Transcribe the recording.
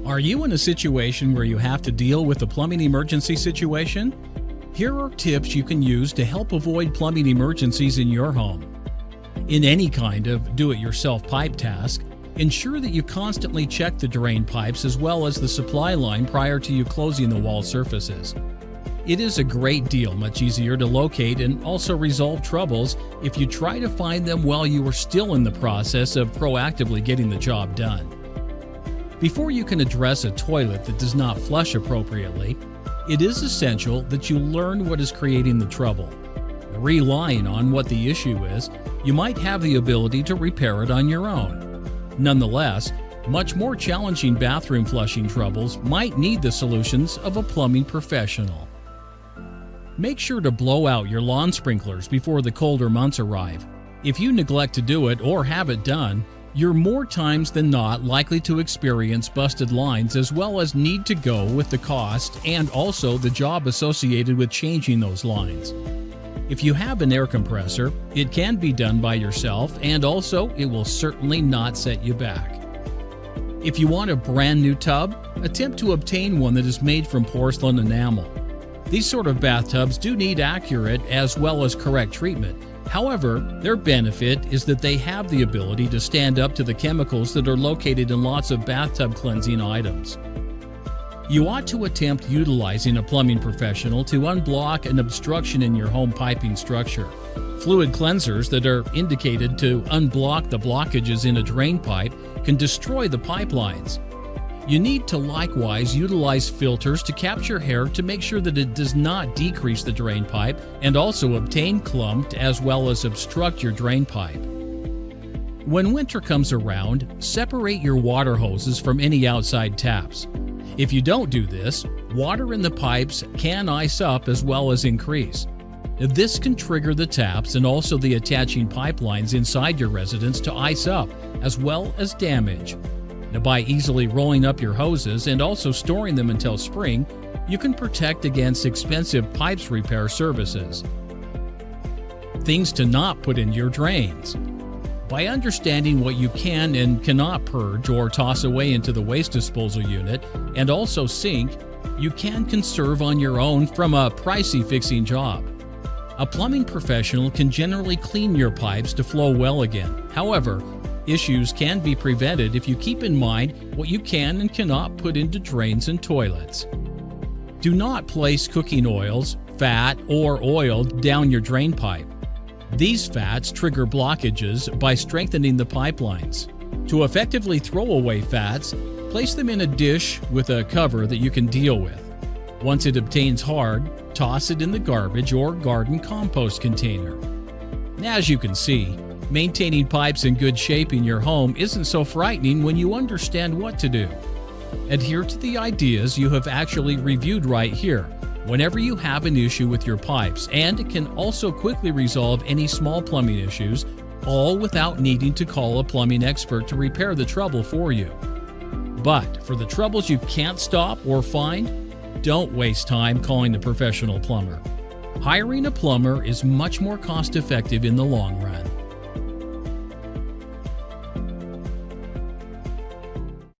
Are you in a situation where you have to deal with a plumbing emergency situation? Here are tips you can use to help avoid plumbing emergencies in your home. In any kind of do-it-yourself pipe task, ensure that you constantly check the drain pipes as well as the supply line prior to you closing the wall surfaces. It is a great deal much easier to locate and also resolve troubles if you try to find them while you are still in the process of proactively getting the job done. Before you can address a toilet that does not flush appropriately, it is essential that you learn what is creating the trouble. Relying on what the issue is, you might have the ability to repair it on your own. Nonetheless, much more challenging bathroom flushing troubles might need the solutions of a plumbing professional. Make sure to blow out your lawn sprinklers before the colder months arrive. If you neglect to do it or have it done, you're more times than not likely to experience busted lines as well as need to go with the cost and also the job associated with changing those lines. If you have an air compressor, it can be done by yourself and also it will certainly not set you back. If you want a brand new tub, attempt to obtain one that is made from porcelain enamel. These sort of bathtubs do need accurate as well as correct treatment. However, their benefit is that they have the ability to stand up to the chemicals that are located in lots of bathtub cleansing items. You ought to attempt utilizing a plumbing professional to unblock an obstruction in your home piping structure. Fluid cleansers that are indicated to unblock the blockages in a drain pipe can destroy the pipelines. You need to likewise utilize filters to capture hair to make sure that it does not decrease the drain pipe and also obtain clumped as well as obstruct your drain pipe. When winter comes around, separate your water hoses from any outside taps. If you don't do this, water in the pipes can ice up as well as increase. This can trigger the taps and also the attaching pipelines inside your residence to ice up as well as damage. Now, by easily rolling up your hoses and also storing them until spring, you can protect against expensive pipes repair services. Things to not put in your drains. By understanding what you can and cannot purge or toss away into the waste disposal unit and also sink, you can conserve on your own from a pricey fixing job. A plumbing professional can generally clean your pipes to flow well again. However, issues can be prevented if you keep in mind what you can and cannot put into drains and toilets. Do not place cooking oils, fat, or oil down your drain pipe. These fats trigger blockages by strengthening the pipelines. To effectively throw away fats, place them in a dish with a cover that you can deal with. Once it obtains hard, toss it in the garbage or garden compost container. As you can see, maintaining pipes in good shape in your home isn't so frightening when you understand what to do. Adhere to the ideas you have actually reviewed right here whenever you have an issue with your pipes, and it can also quickly resolve any small plumbing issues, all without needing to call a plumbing expert to repair the trouble for you. But for the troubles you can't stop or find, don't waste time calling a professional plumber. Hiring a plumber is much more cost-effective in the long run.